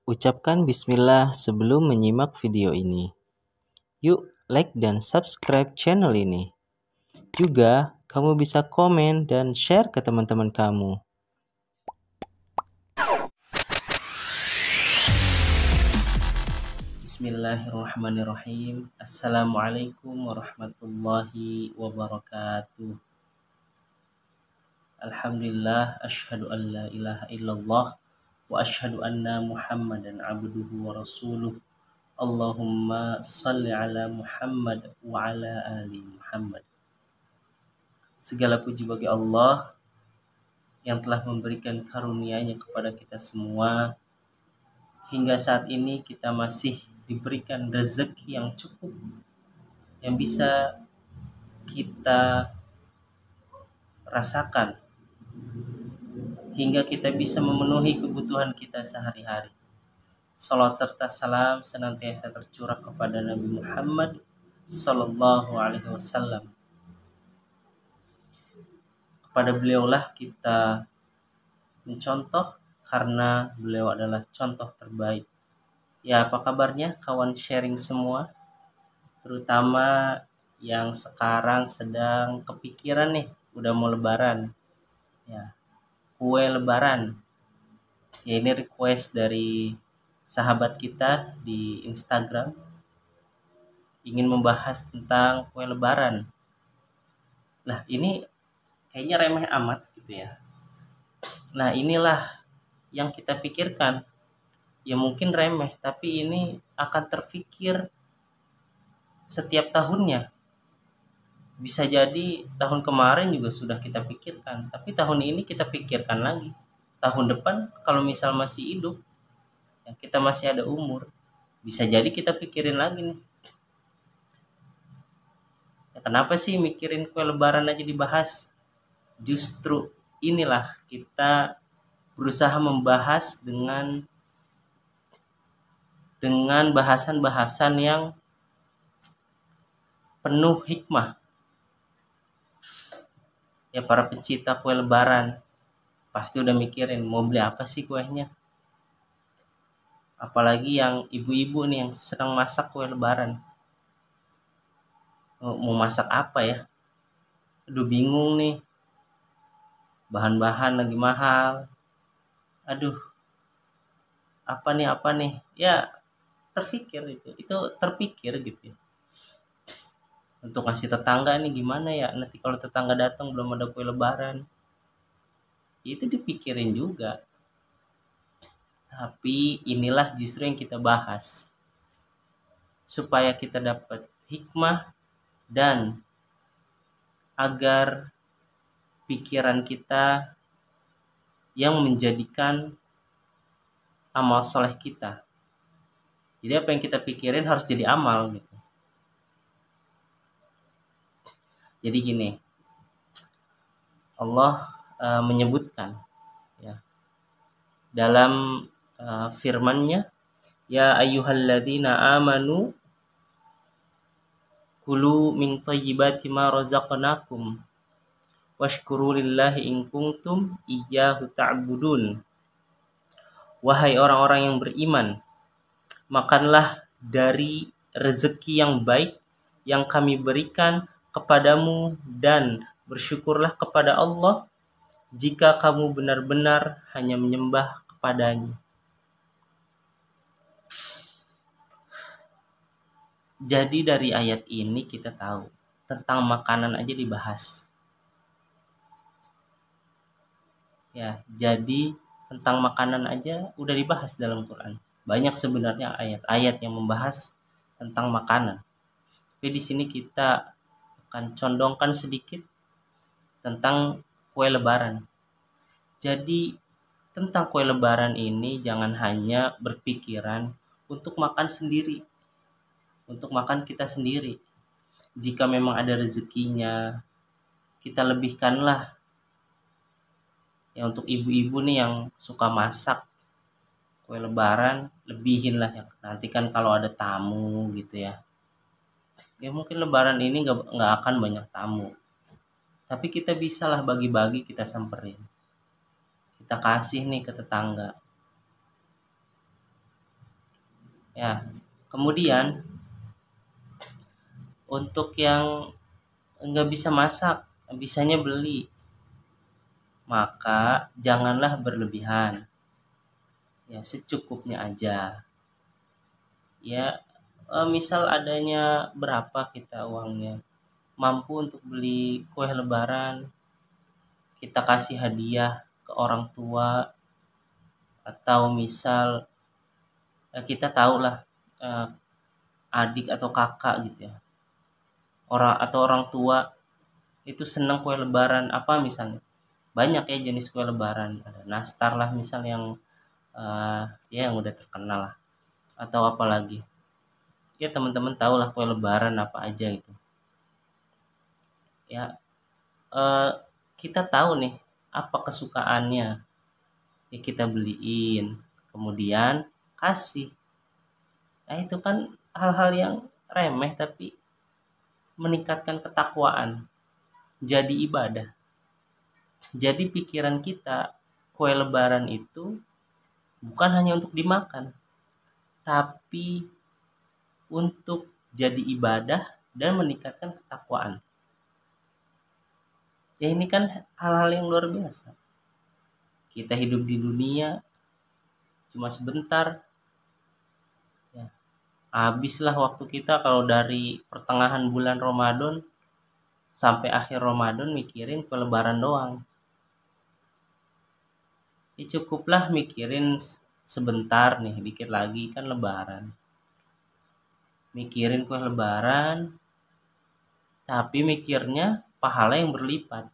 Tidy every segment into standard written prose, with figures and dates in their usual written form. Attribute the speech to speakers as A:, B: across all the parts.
A: Ucapkan bismillah sebelum menyimak video ini. Yuk, like dan subscribe channel ini. Juga, kamu bisa komen dan share ke teman-teman kamu. Bismillahirrahmanirrahim. Assalamualaikum warahmatullahi wabarakatuh. Alhamdulillah, asyhadu an la ilaha illallah wa asyhadu anna Muhammadan abduhu wa rasuluh. Allahumma salli ala Muhammad wa ala ali Muhammad. Segala puji bagi Allah yang telah memberikan karunia-Nya kepada kita semua. Hingga saat ini kita masih diberikan rezeki yang cukup, yang bisa kita rasakan, hingga kita bisa memenuhi kebutuhan kita sehari-hari. Salawat serta salam senantiasa tercurah kepada Nabi Muhammad Sallallahu Alaihi Wasallam. Kepada beliaulah kita mencontoh karena beliau adalah contoh terbaik. Ya, apa kabarnya kawan sharing semua? Terutama yang sekarang sedang kepikiran nih, udah mau lebaran. Ya, kue lebaran. Ya, ini request dari sahabat kita di Instagram. Ingin membahas tentang kue lebaran. Nah, ini kayaknya remeh amat gitu ya. Nah, inilah yang kita pikirkan. Ya mungkin remeh, tapi ini akan terpikir setiap tahunnya. Bisa jadi tahun kemarin juga sudah kita pikirkan, tapi tahun ini kita pikirkan lagi. Tahun depan kalau misal masih hidup, ya kita masih ada umur, bisa jadi kita pikirin lagi nih. Ya, kenapa sih mikirin kue lebaran aja dibahas? Justru inilah kita berusaha membahas dengan bahasan-bahasan yang penuh hikmah. Ya, para pencinta kue lebaran pasti udah mikirin mau beli apa sih kuenya. Apalagi yang ibu-ibu nih yang sedang masak kue lebaran. Mau masak apa ya? Aduh, bingung nih. Bahan-bahan lagi mahal. Aduh, apa nih? Ya, terpikir itu. Itu terpikir gitu ya. Untuk ngasih tetangga nih gimana ya? Nanti kalau tetangga datang belum ada kue lebaran. Itu dipikirin juga. Tapi inilah justru yang kita bahas. Supaya kita dapat hikmah dan agar pikiran kita yang menjadikan amal soleh kita. Jadi apa yang kita pikirin harus jadi amal gitu. Jadi gini, Allah menyebutkan ya, dalam firman-Nya, ya ayyuhalladzina amanu kulu min thayyibati ma razaqnakum washkuru lillahi in kuntum iyyahu ta'budun. Wahai orang-orang yang beriman, makanlah dari rezeki yang baik yang kami berikan kepadamu dan bersyukurlah kepada Allah jika kamu benar-benar hanya menyembah kepadanya. Jadi dari ayat ini kita tahu tentang makanan aja dibahas. Ya, jadi tentang makanan aja udah dibahas dalam Quran. Banyak sebenarnya ayat-ayat yang membahas tentang makanan. Tapi di sini kita akan condongkan sedikit tentang kue lebaran. Jadi tentang kue lebaran ini jangan hanya berpikiran untuk makan sendiri, untuk makan kita sendiri. Jika memang ada rezekinya, kita lebihkanlah. Ya, untuk ibu-ibu nih yang suka masak kue lebaran, lebihin lah. Nanti kan kalau ada tamu gitu ya. Ya mungkin lebaran ini nggak akan banyak tamu. Tapi kita bisalah bagi-bagi, kita samperin. Kita kasih nih ke tetangga. Ya, kemudian untuk yang nggak bisa masak, bisanya beli, maka janganlah berlebihan. Ya, secukupnya aja. Ya, misal adanya berapa kita uangnya, mampu untuk beli kue lebaran, kita kasih hadiah ke orang tua, atau misal kita tahulah eh, adik atau kakak gitu ya, orang tua itu senang kue lebaran apa misalnya, banyak ya jenis kue lebaran, ada nastar lah misal yang ya yang udah terkenal lah, atau apa lagi ya, teman-teman tahu lah kue lebaran apa aja gitu ya. eh, kita tahu nih apa kesukaannya, ya kita beliin, kemudian kasih. Nah itu kan hal-hal yang remeh tapi meningkatkan ketakwaan, jadi ibadah. Jadi pikiran kita, kue lebaran itu bukan hanya untuk dimakan, tapi untuk jadi ibadah dan meningkatkan ketakwaan. Ya ini kan hal-hal yang luar biasa. Kita hidup di dunia cuma sebentar, ya. Habislah waktu kita kalau dari pertengahan bulan Ramadan sampai akhir Ramadan mikirin kue lebaran doang. Ya cukuplah mikirin sebentar nih, dikit lagi kan lebaran. Mikirin kue lebaran, tapi mikirnya pahala yang berlipat.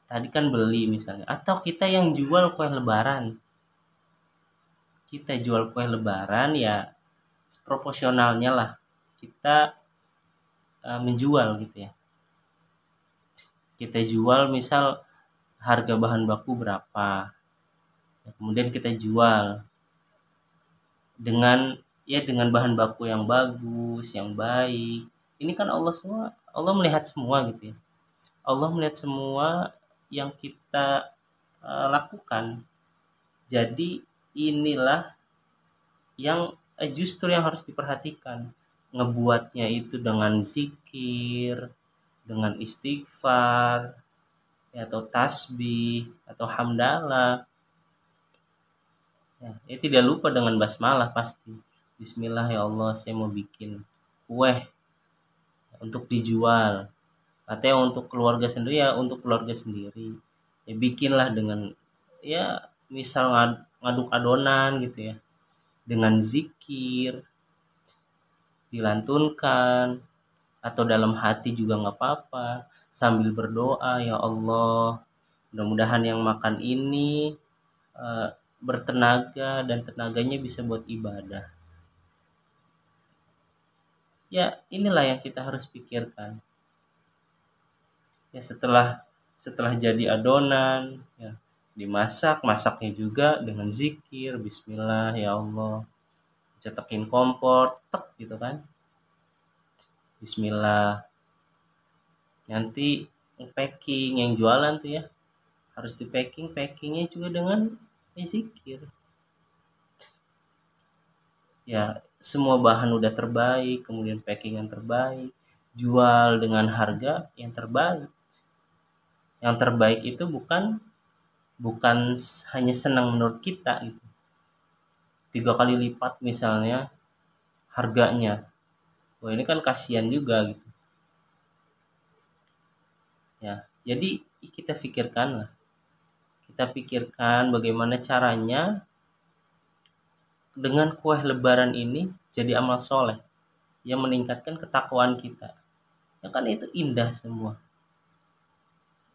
A: Tadi kan beli misalnya, atau kita yang jual kue lebaran. Kita jual kue lebaran ya proporsionalnya lah. Kita menjual gitu ya. Kita jual misal harga bahan baku berapa. Ya, kemudian kita jual dengan bahan baku yang bagus, yang baik. Ini kan Allah melihat semua gitu ya. Allah melihat semua yang kita lakukan. Jadi inilah yang justru yang harus diperhatikan. Ngebuatnya itu dengan zikir, dengan istighfar, ya, atau tasbih, atau hamdalah. Ya tidak lupa dengan basmalah pasti. Bismillah ya Allah, saya mau bikin kue untuk dijual. Katanya untuk keluarga sendiri ya untuk keluarga sendiri. Ya bikinlah dengan ya misal ngaduk adonan gitu ya. Dengan zikir, dilantunkan, atau dalam hati juga nggak apa-apa. Sambil berdoa, ya Allah, mudah-mudahan yang makan ini eh, bertenaga dan tenaganya bisa buat ibadah. Ya inilah yang kita harus pikirkan. Ya setelah jadi adonan, ya masaknya juga dengan zikir, Bismillah ya Allah, cetakin kompor, tek gitu kan, Bismillah. Nanti packing yang jualan tuh ya harus di packingnya juga dengan zikir. Ya semua bahan udah terbaik, kemudian packing yang terbaik, jual dengan harga yang terbaik. Yang terbaik itu bukan hanya senang menurut kita gitu, 3 kali lipat misalnya harganya. Wah ini kan kasihan juga gitu ya. Jadi kita pikirkan bagaimana caranya dengan kue lebaran ini jadi amal soleh yang meningkatkan ketakwaan kita. Ya kan itu indah semua.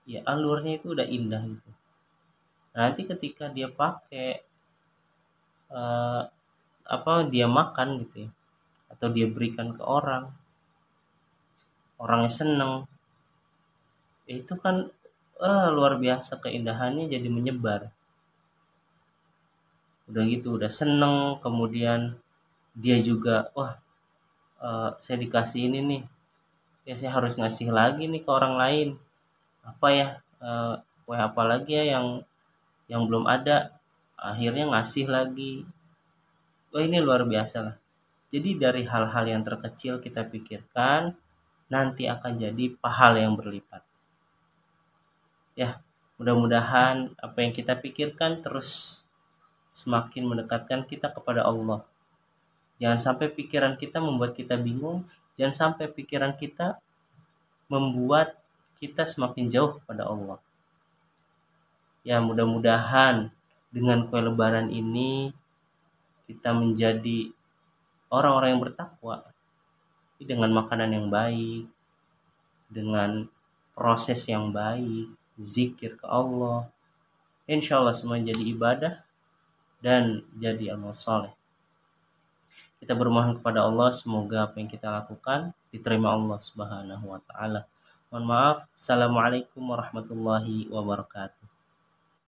A: Ya alurnya itu udah indah gitu. Nanti ketika dia pakai eh, dia makan gitu ya, atau dia berikan ke orangnya seneng, ya itu kan luar biasa, keindahannya jadi menyebar. Udah gitu udah seneng, kemudian dia juga wah saya dikasih ini nih, ya saya harus ngasih lagi nih ke orang lain, apa ya, kue apa lagi ya yang belum ada, akhirnya ngasih lagi. Wah, ini luar biasa lah. Jadi dari hal-hal yang terkecil kita pikirkan, nanti akan jadi pahala yang berlipat. Ya, mudah-mudahan apa yang kita pikirkan terus semakin mendekatkan kita kepada Allah. Jangan sampai pikiran kita membuat kita bingung, jangan sampai pikiran kita membuat kita semakin jauh kepada Allah. Ya, mudah-mudahan dengan kue lebaran ini kita menjadi orang-orang yang bertakwa dengan makanan yang baik, dengan proses yang baik, zikir ke Allah. Insya Allah semua jadi ibadah dan jadi amal soleh. Kita bermohon kepada Allah semoga apa yang kita lakukan diterima Allah Subhanahu wa taala. Mohon maaf. Assalamualaikum warahmatullahi wabarakatuh.